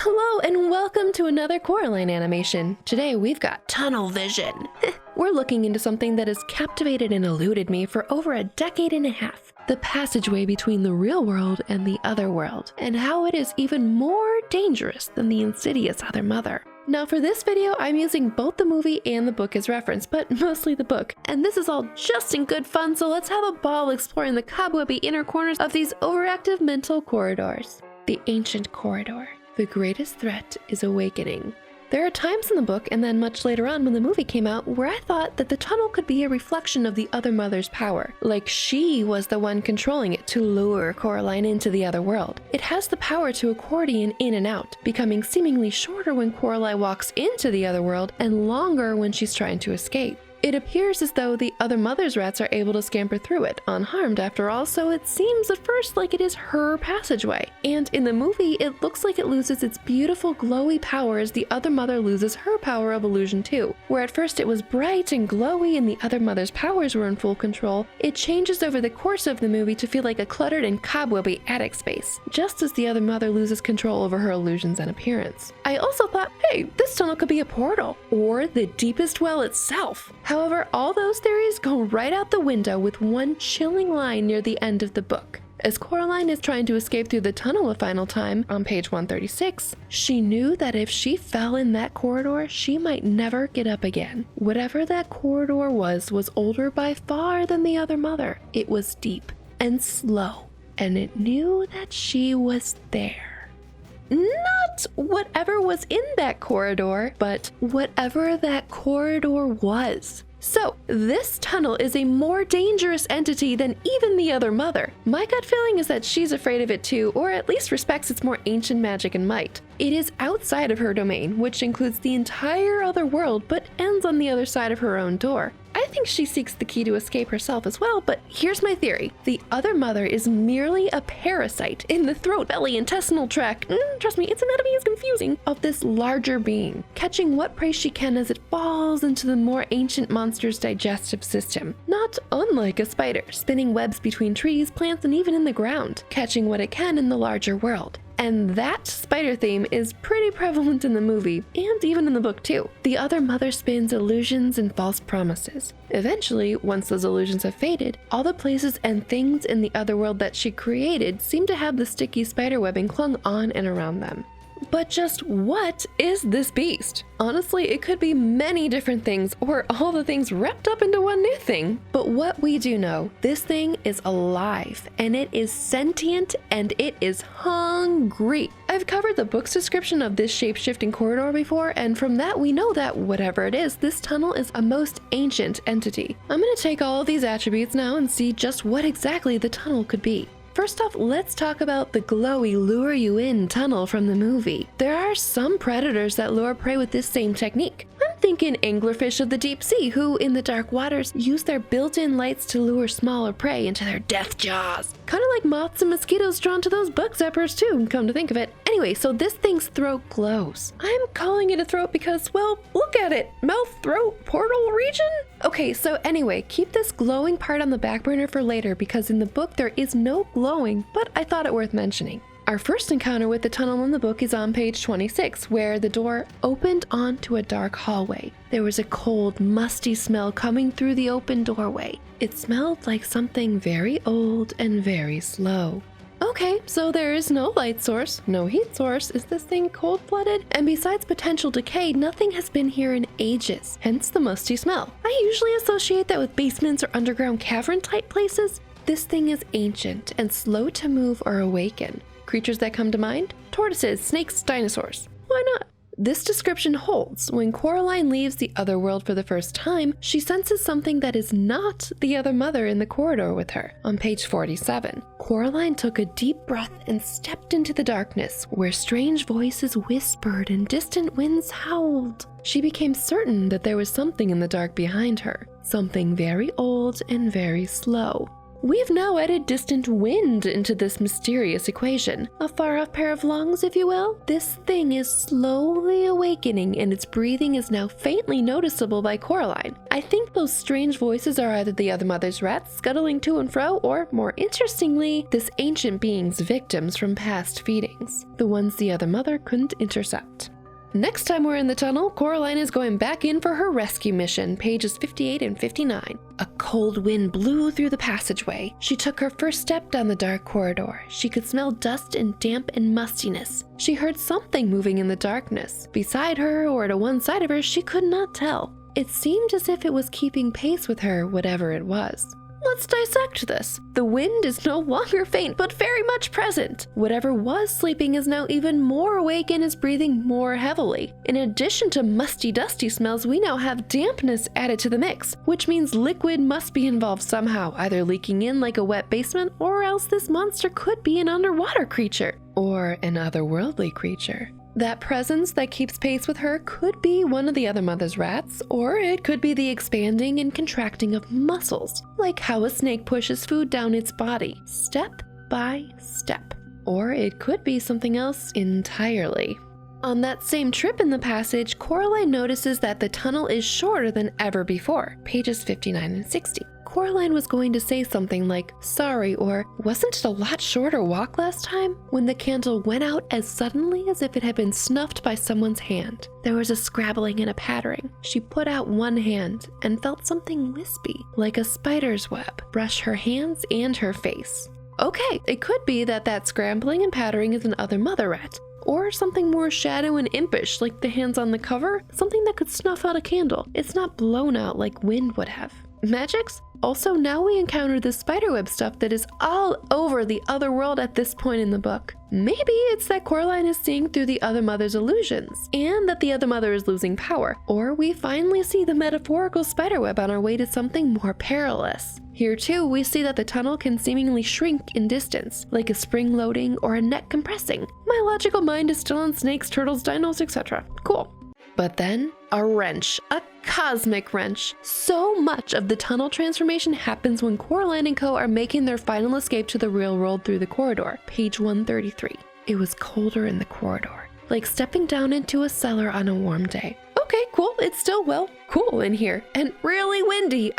Hello and welcome to another Coraline animation. Today we've got tunnel vision. We're looking into something that has captivated and eluded me for over a decade and a half. The passageway between the real world and the other world, and how it is even more dangerous than the insidious other mother. Now for this video, I'm using both the movie and the book as reference, but mostly the book. And this is all just in good fun, so let's have a ball exploring the cobwebby inner corners of these overactive mental corridors. The ancient corridor. The greatest threat is awakening. There are times in the book, and then much later on when the movie came out, where I thought that the tunnel could be a reflection of the other mother's power. Like she was the one controlling it to lure Coraline into the other world. It has the power to accordion in and out, becoming seemingly shorter when Coraline walks into the other world and longer when she's trying to escape. It appears as though the other mother's rats are able to scamper through it, unharmed after all, so it seems at first like it is her passageway. And in the movie, it looks like it loses its beautiful glowy power as the other mother loses her power of illusion too. Where at first it was bright and glowy and the other mother's powers were in full control, it changes over the course of the movie to feel like a cluttered and cobwebby attic space, just as the other mother loses control over her illusions and appearance. I also thought, hey, this tunnel could be a portal, or the deepest well itself. However, all those theories go right out the window with one chilling line near the end of the book. As Coraline is trying to escape through the tunnel a final time, on page 136, she knew that if she fell in that corridor, she might never get up again. Whatever that corridor was older by far than the other mother. It was deep and slow, and it knew that she was there. Not whatever was in that corridor, but whatever that corridor was. So, this tunnel is a more dangerous entity than even the other mother. My gut feeling is that she's afraid of it too, or at least respects its more ancient magic and might. It is outside of her domain, which includes the entire other world, but ends on the other side of her own door. I think she seeks the key to escape herself as well, but here's my theory. The other mother is merely a parasite in the throat, belly, intestinal tract, trust me, its anatomy is confusing, of this larger being, catching what prey she can as it falls into the more ancient monster's digestive system. Not unlike a spider, spinning webs between trees, plants, and even in the ground, catching what it can in the larger world. And that spider theme is pretty prevalent in the movie, and even in the book too. The other mother spins illusions and false promises. Eventually, once those illusions have faded, all the places and things in the other world that she created seem to have the sticky spider webbing clung on and around them. But just what is this beast? Honestly, it could be many different things, or all the things wrapped up into one new thing. But what we do know, this thing is alive, and it is sentient, and it is hungry. I've covered the book's description of this shape-shifting corridor before, and from that we know that whatever it is, this tunnel is a most ancient entity. I'm gonna take all of these attributes now and see just what exactly the tunnel could be. First off, let's talk about the glowy lure you in tunnel from the movie. There are some predators that lure prey with this same technique. I'm thinking anglerfish of the deep sea who, in the dark waters, use their built-in lights to lure smaller prey into their death jaws. Kind of like moths and mosquitoes drawn to those bug zappers too, come to think of it. Anyway, so this thing's throat glows. I'm calling it a throat because, well, look at it. Mouth, throat, portal region? Okay, so anyway, keep this glowing part on the back burner for later because in the book there is no glowing, but I thought it worth mentioning. Our first encounter with the tunnel in the book is on page 26, where the door opened onto a dark hallway. There was a cold, musty smell coming through the open doorway. It smelled like something very old and very slow. Okay, so there is no light source, no heat source. Is this thing cold-blooded? And besides potential decay, nothing has been here in ages, hence the musty smell. I usually associate that with basements or underground cavern-type places. This thing is ancient and slow to move or awaken. Creatures that come to mind? Tortoises, snakes, dinosaurs. Why not? This description holds. When Coraline leaves the other world for the first time, she senses something that is not the other mother in the corridor with her. On page 47, Coraline took a deep breath and stepped into the darkness, where strange voices whispered and distant winds howled. She became certain that there was something in the dark behind her, something very old and very slow. We've now added distant wind into this mysterious equation. A far-off pair of lungs, if you will. This thing is slowly awakening, and its breathing is now faintly noticeable by Coraline. I think those strange voices are either the other mother's rats scuttling to and fro, or, more interestingly, this ancient being's victims from past feedings. The ones the other mother couldn't intercept. Next time we're in the tunnel, Coraline is going back in for her rescue mission, pages 58 and 59. A cold wind blew through the passageway. She took her first step down the dark corridor. She could smell dust and damp and mustiness. She heard something moving in the darkness. Beside her or to one side of her, she could not tell. It seemed as if it was keeping pace with her, whatever it was. Let's dissect this. The wind is no longer faint, but very much present. Whatever was sleeping is now even more awake and is breathing more heavily. In addition to musty, dusty smells, we now have dampness added to the mix, which means liquid must be involved somehow, either leaking in like a wet basement, or else this monster could be an underwater creature, or an otherworldly creature. That presence that keeps pace with her could be one of the other mother's rats, or it could be the expanding and contracting of muscles, like how a snake pushes food down its body, step by step. Or it could be something else entirely. On that same trip in the passage, Coraline notices that the tunnel is shorter than ever before, pages 59 and 60. Coraline was going to say something like, sorry, or wasn't it a lot shorter walk last time? When the candle went out as suddenly as if it had been snuffed by someone's hand. There was a scrabbling and a pattering. She put out one hand and felt something wispy, like a spider's web, brush her hands and her face. Okay, it could be that scrambling and pattering is an other mother rat. Or something more shadow and impish, like the hands on the cover, something that could snuff out a candle. It's not blown out like wind would have. Magics? Also, now we encounter the spiderweb stuff that is all over the other world at this point in the book. Maybe it's that Coraline is seeing through the other mother's illusions, and that the other mother is losing power. Or we finally see the metaphorical spiderweb on our way to something more perilous. Here too, we see that the tunnel can seemingly shrink in distance, like a spring loading or a neck compressing. My logical mind is still on snakes, turtles, dinos, etc. Cool. But then, a wrench, a cosmic wrench. So much of the tunnel transformation happens when Coraline and co are making their final escape to the real world through the corridor, page 133. It was colder in the corridor, like stepping down into a cellar on a warm day. Okay, cool, it's still, well, cool in here. And really windy,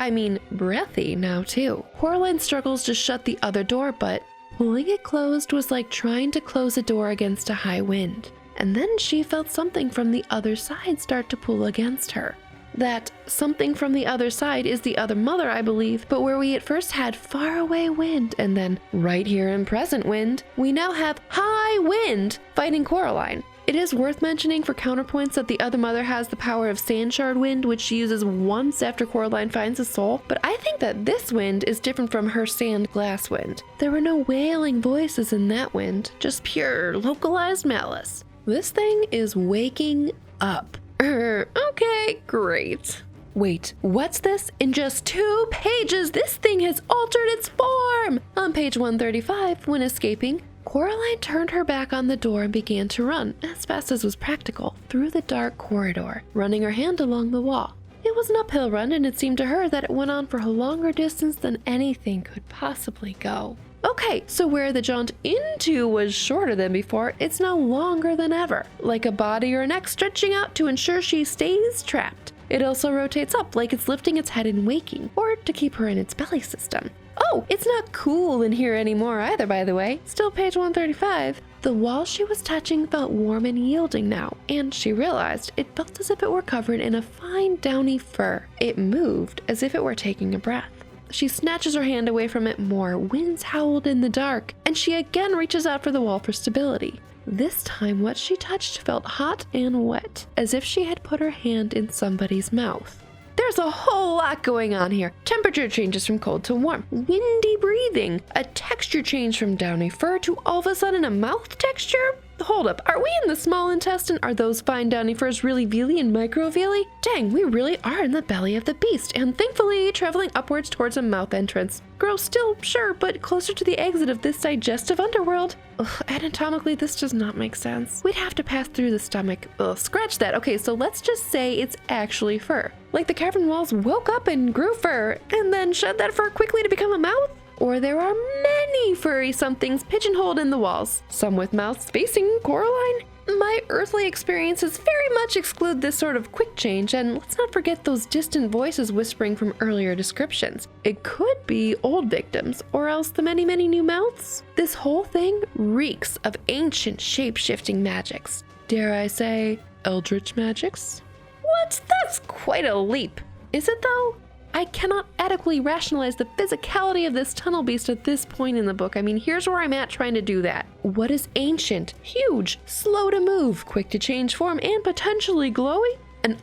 breathy now too. Coraline struggles to shut the other door, but pulling it closed was like trying to close a door against a high wind. And then she felt something from the other side start to pull against her. That something from the other side is the other mother, I believe, but where we at first had far away wind and then right here in present wind, we now have high wind fighting Coraline. It is worth mentioning for counterpoints that the other mother has the power of sand shard wind, which she uses once after Coraline finds a soul, but I think that this wind is different from her sand glass wind. There were no wailing voices in that wind, just pure localized malice. This thing is waking up. Okay, great. Wait, what's this? In just 2 pages, this thing has altered its form! On page 135, when escaping, Coraline turned her back on the door and began to run, as fast as was practical, through the dark corridor, running her hand along the wall. It was an uphill run, and it seemed to her that it went on for a longer distance than anything could possibly go. Okay, so where the jaunt into was shorter than before, it's now longer than ever, like a body or neck stretching out to ensure she stays trapped. It also rotates up like it's lifting its head in waking, or to keep her in its belly system. Oh, it's not cool in here anymore either, by the way. Still page 135. The wall she was touching felt warm and yielding now, and she realized it felt as if it were covered in a fine downy fur. It moved as if it were taking a breath. She snatches her hand away from it more, winds howled in the dark, and she again reaches out for the wall for stability. This time what she touched felt hot and wet, as if she had put her hand in somebody's mouth. There's a whole lot going on here. Temperature changes from cold to warm, windy breathing, a texture change from downy fur to all of a sudden a mouth texture? Hold up, are we in the small intestine? Are those fine downy furs really veely and microveely? Dang, we really are in the belly of the beast, and thankfully traveling upwards towards a mouth entrance. Gross still, sure, but closer to the exit of this digestive underworld. Ugh, anatomically, this does not make sense. We'd have to pass through the stomach. Ugh, scratch that. Okay, so let's just say it's actually fur. Like the cavern walls woke up and grew fur, and then shed that fur quickly to become a mouth? or there are many furry somethings pigeonholed in the walls, some with mouths facing Coraline. My earthly experiences very much exclude this sort of quick change, and let's not forget those distant voices whispering from earlier descriptions. It could be old victims, or else the many, many new mouths. This whole thing reeks of ancient shape-shifting magics. Dare I say, eldritch magics? What? That's quite a leap. Is it though? I cannot adequately rationalize the physicality of this tunnel beast at this point in the book. I mean, here's where I'm at trying to do that. What is ancient, huge, slow to move, quick to change form, and potentially glowy? An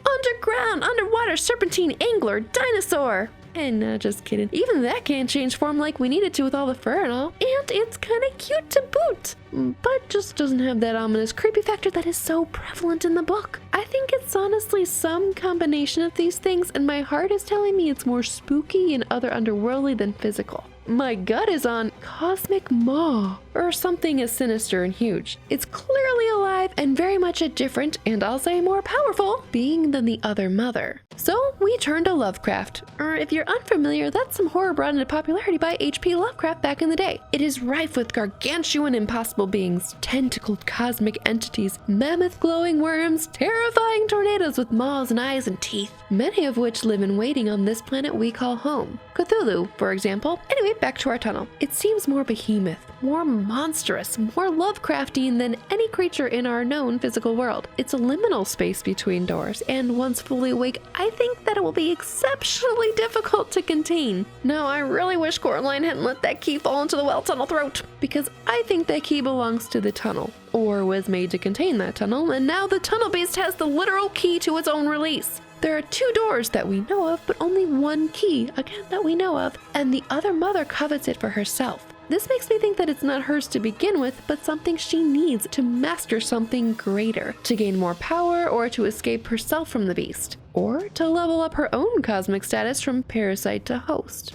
underwater serpentine angler dinosaur! And just kidding. Even that can't change form like we need it to with all the fur and all. And it's kind of cute to boot. But just doesn't have that ominous creepy factor that is so prevalent in the book. I think it's honestly some combination of these things, and my heart is telling me it's more spooky and other underworldly than physical. My gut is on Cosmic Maw, or something as sinister and huge. It's clearly alive and very much a different, and I'll say more powerful, being than the other mother. So we turn to Lovecraft, or if you're unfamiliar, that's some horror brought into popularity by H.P. Lovecraft back in the day. It is rife with gargantuan impossible beings, tentacled cosmic entities, mammoth glowing worms, terrifying tornadoes with maws and eyes and teeth, many of which live in waiting on this planet we call home. Cthulhu, for example. Anyway, back to our tunnel. It seems more behemoth, more monstrous, more Lovecraftian than any creature in our known physical world. It's a liminal space between doors, and once fully awake, I think that it will be exceptionally difficult to contain. Now, I really wish Coraline hadn't let that key fall into the well tunnel throat, because I think that key belongs to the tunnel, or was made to contain that tunnel, and now the tunnel beast has the literal key to its own release. There are 2 doors that we know of, but only 1 key, again, that we know of, and the other mother covets it for herself. This makes me think that it's not hers to begin with, but something she needs to master something greater, to gain more power, or to escape herself from the beast, or to level up her own cosmic status from parasite to host.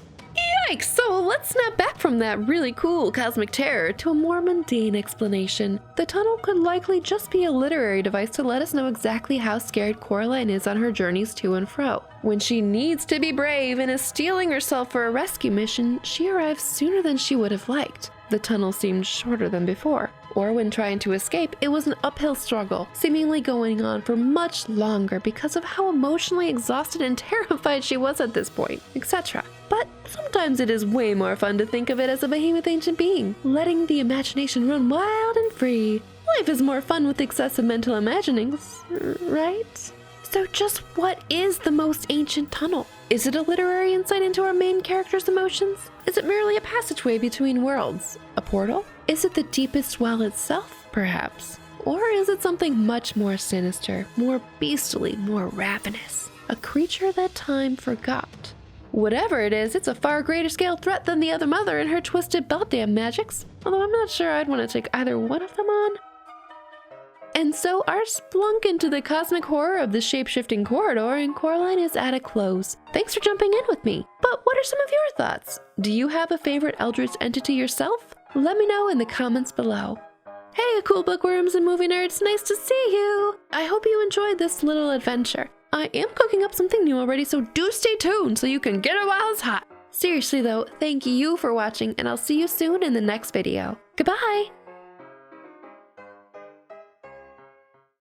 Yikes! So let's snap back from that really cool cosmic terror to a more mundane explanation. The tunnel could likely just be a literary device to let us know exactly how scared Coraline is on her journeys to and fro. When she needs to be brave and is steeling herself for a rescue mission, she arrives sooner than she would have liked. The tunnel seemed shorter than before. Or when trying to escape, it was an uphill struggle, seemingly going on for much longer because of how emotionally exhausted and terrified she was at this point, etc. But sometimes it is way more fun to think of it as a behemoth ancient being, letting the imagination run wild and free. Life is more fun with excessive mental imaginings, right? So just what is the most ancient tunnel? Is it a literary insight into our main character's emotions? Is it merely a passageway between worlds? A portal? Is it the deepest well itself, perhaps? Or is it something much more sinister, more beastly, more ravenous? A creature that time forgot? Whatever it is, it's a far greater scale threat than the other mother and her twisted Beldam magics, although I'm not sure I'd want to take either one of them on. And so our splunk into the cosmic horror of the shape-shifting corridor in Coraline is at a close. Thanks for jumping in with me. But what are some of your thoughts? Do you have a favorite eldritch entity yourself? Let me know in the comments below. Hey, cool bookworms and movie nerds, nice to see you! I hope you enjoyed this little adventure. I am cooking up something new already, so do stay tuned so you can get it while it's hot. Seriously though, thank you for watching, and I'll see you soon in the next video. Goodbye!